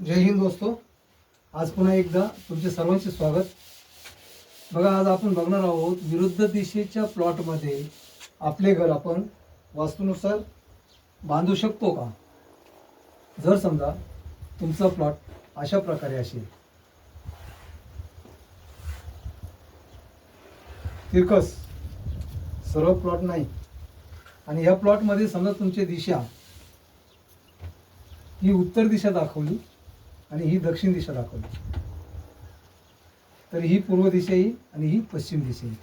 जय हिंद दोस्तों, आज पुन्हा एकदा तुमचे सर्वांचे स्वागत। बघा, आज आपण बघणार आहोत विरुद्ध दिशेच्या प्लॉटमध्ये आपले घर आपण वास्तुनुसार बांधू शकतो का। जर समजा तुमचा प्लॉट अशा प्रकारे असेल, तिरकस सर्व प्लॉट नाही, आणि या प्लॉटमध्ये समजा तुमची दिशा ही उत्तर दिशा दाखवली आणि ही दक्षिण दिशा दाखवली, तर ही पूर्व दिशा येईल आणि ही पश्चिम दिशा येईल।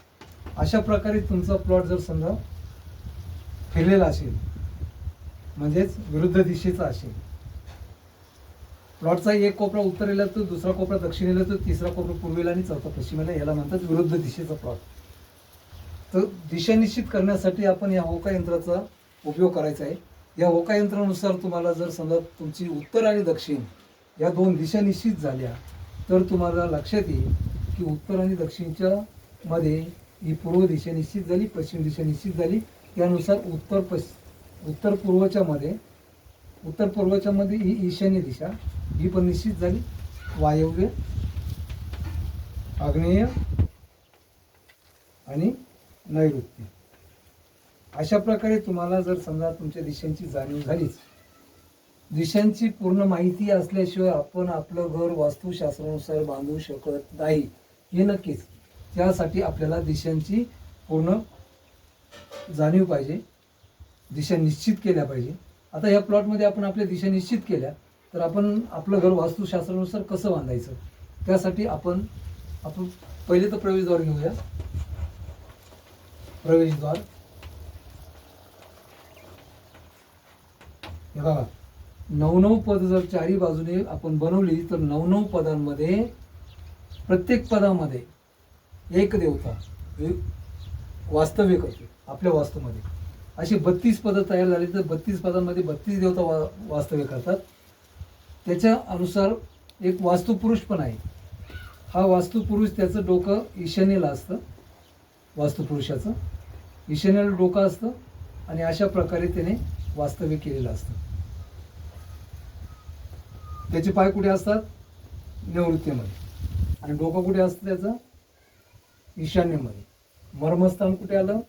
अशा प्रकारे तुमचा प्लॉट जर समजा फिरलेला असेल, म्हणजेच विरुद्ध दिशेचा असेल, प्लॉटचा एक कोपरा उत्तरेला तो दुसरा कोपरा दक्षिणेला तो तिसरा कोपरा पूर्वेला आणि चौथा पश्चिमेला, याला म्हणतात विरुद्ध दिशेचा प्लॉट। तर दिशा निश्चित करण्यासाठी आपण या होका यंत्राचा उपयोग करायचा आहे। या होका यंत्रानुसार तुम्हाला जर समजा तुमची उत्तर आणि दक्षिण या दोन दिशा निश्चित झाल्या, तर तुम्हाला लक्षात येईल की उत्तर आणि दक्षिणच्या मध्ये ही पूर्व दिशा निश्चित झाली, पश्चिम दिशा निश्चित झाली। त्यानुसार उत्तर पूर्वच्या मध्ये ही ईशान्य दिशा ही पण निश्चित झाली, वायव्य, आग्नेय आणि नैऋत्य। अशा प्रकारे तुम्हाला जर समजा तुमच्या दिशांची जाणीव झालीच, दिशांची पूर्ण माहिती असल्याशिवाय आपण आपलं घर वास्तुशास्त्रानुसार बांधू शकत नाही, हे नक्कीच। त्यासाठी आपल्याला दिशांची पूर्ण जाणीव पाहिजे, दिशा निश्चित केल्या पाहिजे। आता या प्लॉटमध्ये आपण आपल्या दिशा निश्चित केल्या, तर आपण आपलं घर वास्तुशास्त्रानुसार कसं बांधायचं, त्यासाठी आपण पहिले तर प्रवेशद्वार घेऊया। प्रवेशद्वार हे बघा, 9 पद जर चारी बाजूने आपण बनवली, तर 9 पदांमध्ये प्रत्येक पदामध्ये एक देवता वास्तव्य करते। आपल्या वास्तूमध्ये अशी 32 पदं तयार झाली, तर 32 पदांमध्ये 32 देवता वास्तव्य करतात। त्याच्या अनुसार एक वास्तुपुरुष पण आहे। हा वास्तुपुरुष, त्याचं डोकं ईशान्येला असतं, वास्तुपुरुषाचं ईशान्येला डोकं असतं, आणि अशा प्रकारे त्याने वास्तव्य केलेलं असतं। त्याचे पाय कुठे असतात? नैऋत्येमध्ये, आणि डोकं कुठे असतं त्याचं? ईशान्येमध्ये। मर्मस्थान कुठे आलं?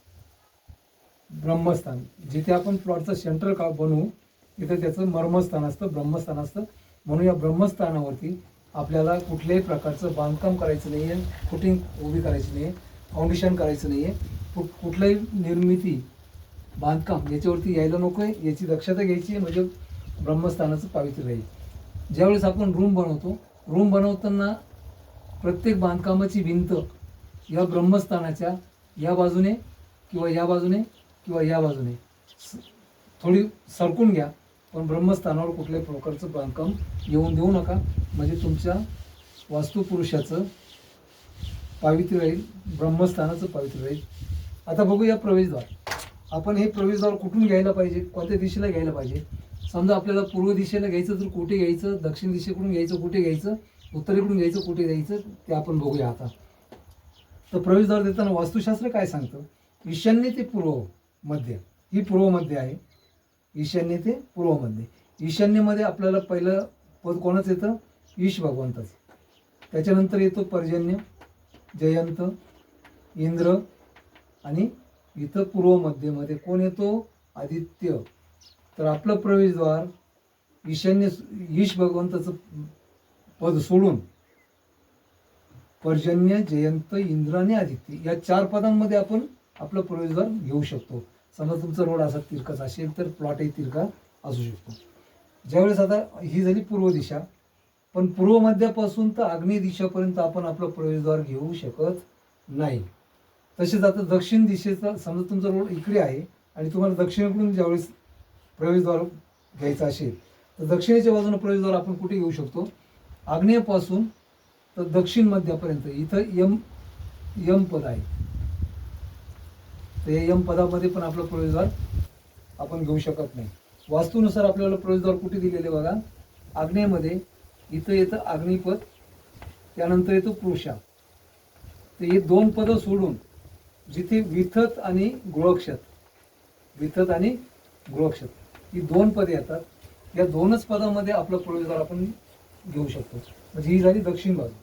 ब्रह्मस्थान। जिथे आपण प्लॉटचं सेंटर का बनवू तिथे त्याचं मर्मस्थान असतं, ब्रह्मस्थान असतं। म्हणून या ब्रह्मस्थानावरती आपल्याला कुठल्याही प्रकारचं बांधकाम करायचं नाही आहे, फुटिंग उभी करायची नाही आहे, फाउंडेशन करायचं नाही आहे, कुठल्याही निर्मिती बांधकाम याच्यावरती यायला नको आहे, याची दक्षता घ्यायची आहे, म्हणजे ब्रह्मस्थानाचं पावित्र्य राहील। ज्यावेळेस आपण रूम बनवतो, रूम बनवताना प्रत्येक बांधकामाची भिंत या ब्रह्मस्थानाच्या या बाजूने किंवा या बाजूने किंवा या बाजूने थोडी सरकून घ्या, पण ब्रह्मस्थानावर कुठल्याही प्रकारचं बांधकाम येऊन देऊ नका, म्हणजे तुमच्या वास्तुपुरुषाचं पावित्र्य राहील, ब्रह्मस्थानाचं पावित्र्य राहील। आता बघूया प्रवेशद्वार। आपण हे प्रवेशद्वार कुठून घ्यायला पाहिजे, कोणत्या दिशेला घ्यायला पाहिजे। समजा आपल्याला पूर्व दिशेला घ्यायचं तर कुठे घ्यायचं, दक्षिण दिशेकडून घ्यायचं कुठे घ्यायचं, उत्तरेकडून घ्यायचं कुठे घ्यायचं, ते आपण बघूया आता। तर प्रवेशद्वार देताना वास्तुशास्त्र काय सांगतं? ईशान्य ते पूर्व मध्य, ही पूर्व मध्य आहे, ईशान्य ते पूर्व मध्य। ईशान्येमध्ये आपल्याला पहिलं पद कोणाचं येतं? ईश भगवंताचं। त्याच्यानंतर येतो पर्जन्य, जयंत, इंद्र, आणि इथं पूर्व मध्यमध्ये कोण येतो? आदित्य। तर आपलं प्रवेशद्वार ईशान्य ईश भगवंताचं पद सोडून पर्जन्य, जयंत, इंद्र आणि आदित्य या 4 पदांमध्ये आपण आपलं प्रवेशद्वार घेऊ शकतो। समजा तुमचा रोड असा तिरकस असेल तर प्लॉटही तिरका असू शकतो। ज्यावेळेस आता ही झाली पूर्व दिशा, पण पूर्व मध्यापासून तर आग्नेय दिशापर्यंत आपण आपलं प्रवेशद्वार घेऊ शकत नाही। तसेच आता दक्षिण दिशेचा, समजा तुमचा रोड इकडे आहे आणि तुम्हाला दक्षिणेकडून ज्यावेळेस प्रवेशद्वार घ्यायचा असेल, तर दक्षिणेच्या बाजूने प्रवेशद्वार आपण कुठे घेऊ शकतो? आग्नेयपासून तर दक्षिण मध्यापर्यंत इथं यम पद आहे, तर यम पदामध्ये पण आपलं प्रवेशद्वार आपण घेऊ शकत नाही। वास्तूनुसार आपल्याला प्रवेशद्वार कुठे दिलेले बघा, आग्नेयमध्ये इथं येतं अग्निपद, त्यानंतर येतो पुरुषा। तर हे 2 पदं सोडून जिथे विथत आणि गृहक्षत ही 2 पदे येतात, या 2च पदामध्ये आपलं प्रवेशद्वार आपण घेऊ शकतो. म्हणजे ही झाली दक्षिण बाजू.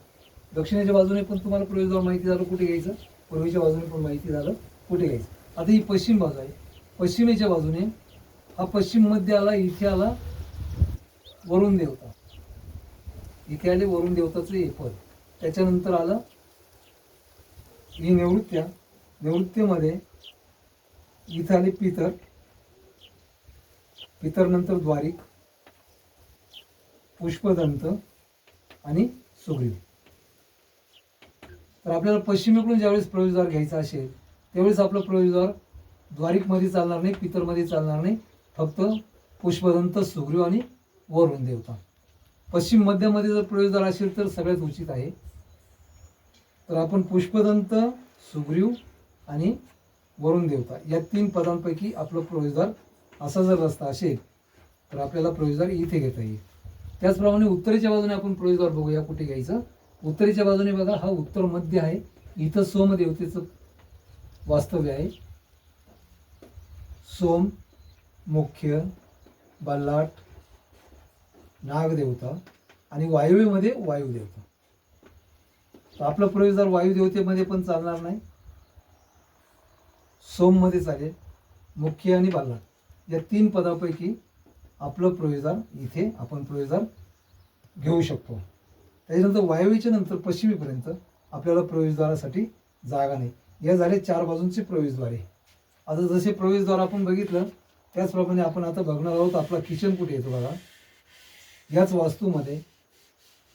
दक्षिणेच्या बाजूने पण तुम्हाला प्रवेशद्वार माहिती झालं कुठे घ्यायचं, पूर्वेच्या बाजूने पण माहिती झालं कुठे घ्यायचं. आता ही पश्चिम बाजू आहे. पश्चिमेच्या बाजूने हा पश्चिम मध्ये आला, इथे आला वरुण देवता, इथे आले वरुण देवताचं हे पद. त्याच्यानंतर आलं ही निवृत्त्या, निवृत्तीमध्ये इथे आले पितर, पितर नंतर द्वारिक, पुष्पदंत आणि सुग्रीव. तर आपल्याला पश्चिमेकडून ज्यावेळेस प्रवेशद्वार घ्यायचा असेल त्यावेळेस आपलं प्रवेशद्वार द्वारिकमध्ये चालणार नाही, पितरमध्ये चालणार नाही, फक्त पुष्पदंत, सुग्रीव आणि वरुण देवता. पश्चिम मध्यामध्ये जर प्रवेशद्वार असेल तर सगळ्यात उचित आहे. तर आपण पुष्पदंत, सुग्रीव आणि वरुण देवता या 3 पदांपैकी आपलं प्रवेशद्वार असा जर रस्ता असेल तर आपल्याला प्रवेशद्वार इथे घेता येईल. त्याचप्रमाणे उत्तरेच्या बाजूने आपण प्रवेशद्वार बघूया कुठे घ्यायचं. उत्तरेच्या बाजूने बघा, हा उत्तर मध्य आहे. इथं सोमदेवतेचं वास्तव्य आहे. सोम, मुख्य, बल्लाट, नागदेवता आणि वायव्येमध्ये वायुदेवता. तर आपला प्रवेशद्वार वायुदेवतेमध्ये पण चालणार नाही, सोम मध्ये चालेल, मुख्य आणि बल्लाट या 3 पदापैकी आपलं प्रवेशद्वार इथे आपण प्रवेशद्वार घेऊ शकतो. त्याच्यानंतर वायव्येच्या नंतर पश्चिमेपर्यंत आपल्याला प्रवेशद्वारासाठी जागा नाही. या झाले 4 बाजूंचे प्रवेशद्वारे. आता जसे प्रवेशद्वार आपण बघितलं त्याचप्रमाणे आपण आता बघणार आहोत आपला किचन कुठे येतो. बघा, याच वास्तूमध्ये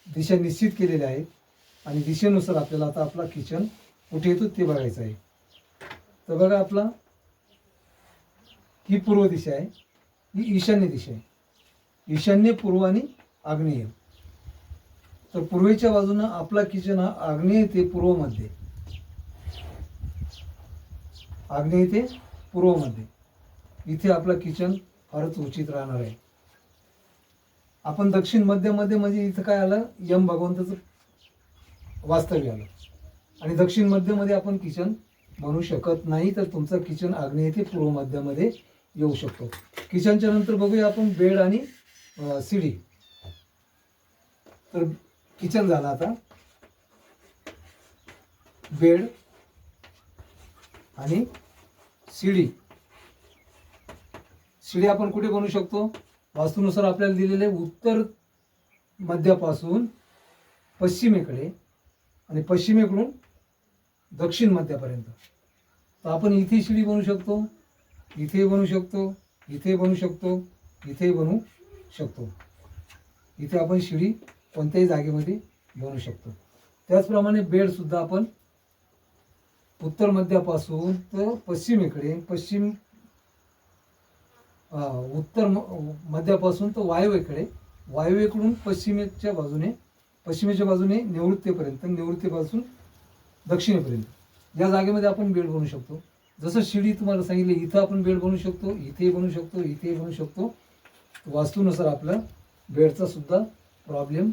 दिशा निश्चित केलेल्या आहेत आणि दिशेनुसार आपल्याला आता आपला किचन कुठे येतो ते बघायचं आहे. तर बघा, आपला ही पूर्व दिशा आहे, ही ईशान्य दिशा आहे. ईशान्य, पूर्व आणि आग्नेय. तर पूर्वेच्या बाजूनं आपला किचन हा आग्नेय ते पूर्व मध्ये, आग्नेय ते पूर्व मध्ये इथे आपला किचन फारच उचित राहणार आहे. आपण दक्षिण मध्यामध्ये म्हणजे इथं काय आलं, यम भगवंताचं वास्तव्य आलं आणि दक्षिण मध्यमध्ये आपण किचन बनवू शकत नाही. तर तुमचं किचन आग्नेय ते पूर्व मध्यामध्ये येऊ शकतो. किचनच्या नंतर बघूया आपण बेड आणि शिडी. तर किचन झाला, आता बेड आणि शिडी. शिडी आपण कुठे बनवू शकतो, वास्तूनुसार आपल्याला दिलेले उत्तर मध्यापासून पश्चिमेकडे आणि पश्चिमेकडून दक्षिण मध्यापर्यंत. तर आपण इथे शिडी बनवू शकतो, इथे बनवू शकतो, इथे बनवू शकतो, इथे बनवू शकतो. इथे आपण शिडी कोणत्याही जागेमध्ये बनवू शकतो. त्याचप्रमाणे बेड सुद्धा आपण उत्तर मध्यापासून तर पश्चिमेकडे, उत्तर मध्यापासून तर वायव्येकडे, वायव्येकडून पश्चिमेच्या बाजूने निवृत्तीपर्यंत, निवृत्तीपासून दक्षिणेपर्यंत या जागेमध्ये आपण बेड बनवू शकतो. जसं शिडी तुम्हाला सांगितले, इथं आपण बेड बनवू शकतो, इथे बनवू शकतो, इथे बनवू शकतो. वास्तूनुसार आपला बेडचा सुद्धा प्रॉब्लेम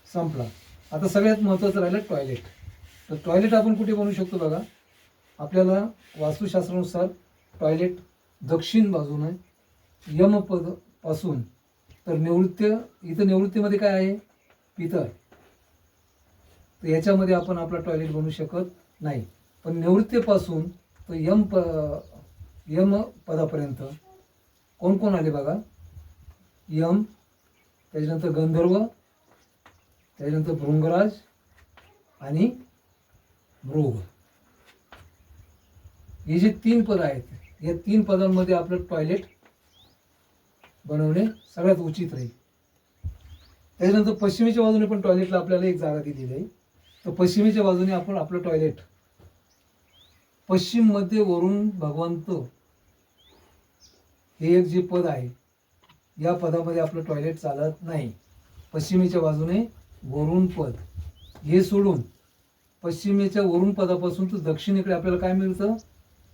संपला. आता सगळ्यात महत्त्वाचं राहिलं टॉयलेट. तर टॉयलेट आपण कुठे बनवू शकतो बघा, आपल्याला वास्तुशास्त्रानुसार टॉयलेट दक्षिण बाजूने यमपद पासून तर निवृत्ती, इथं निवृत्तीमध्ये काय आहे, पितर. तर याच्यामध्ये आपण आपला टॉयलेट बनवू शकत नाही. पण निवृत्तीपासून तर यम पदापर्यंत कोण कोण आले बघा, यम, त्याच्यानंतर गंधर्व, त्याच्यानंतर भृंगराज आणि मृग. हे जे 3 पद आहेत, या 3 पदांमध्ये आपलं टॉयलेट बनवणे सगळ्यात उचित राहील. त्याच्यानंतर पश्चिमेच्या बाजूने पण टॉयलेटला आपल्याला एक जागा दिलेली आहे. तर पश्चिमेच्या बाजूने आपण आपलं टॉयलेट, पश्चिम मध्ये वरुण भगवंत हे एक जे पद आहे, या पदामध्ये आपलं टॉयलेट चालत नाही. पश्चिमेच्या बाजूने वरुण पद हे सोडून पश्चिमेच्या वरुण पदापासून तर दक्षिणेकडे आपल्याला काय मिळतं,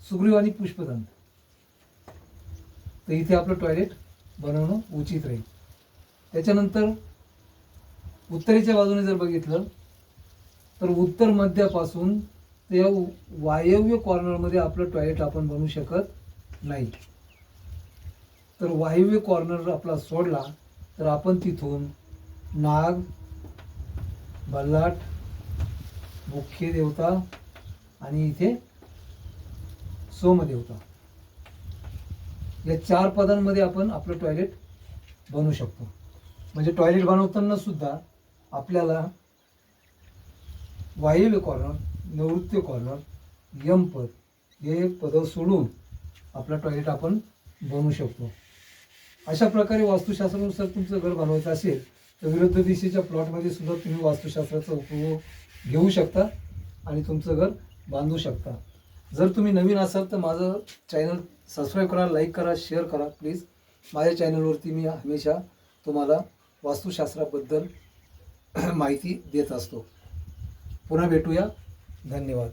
सुग्रीव आणि पुष्पदंत. तर इथे आपलं टॉयलेट बनवणं उचित राहील. त्याच्यानंतर उत्तरेच्या बाजूने जर बघितलं तर उत्तर मध्यापासून ते वायव्य कॉर्नरमध्ये आपलं टॉयलेट आपण बनवू शकत नाही. तर वायव्य कॉर्नर आपला सोडला तर आपण तिथून नाग, बल्लाट, मुख्य देवता आणि इथे सोमदेवता, या 4 पदांमध्ये आपण आपलं टॉयलेट बनवू शकतो. म्हणजे टॉयलेट बनवताना सुद्धा आपल्याला वायव्य कॉर्नर, नैऋत्य कॉर्नर, यमपद हे पद सोडून आपलं टॉयलेट आपण बनवू शकतो. अशा प्रकारे वास्तुशास्त्रानुसार तुमचं घर बनवायचं असेल तर विरुद्ध दिशेच्या प्लॉटमध्ये सुद्धा तुम्ही वास्तुशास्त्राचा उपयोग घेऊ शकता आणि तुमचं घर बांधू शकता. जर तुम्ही नवीन असाल तर माझं चॅनल सबस्क्राईब करा, लाईक करा, शेअर करा प्लीज. माझ्या चॅनलवरती मी हमेशा तुम्हाला वास्तुशास्त्राबद्दल माहिती देत असतो. पुन्हा भेटूया. धन्यवाद.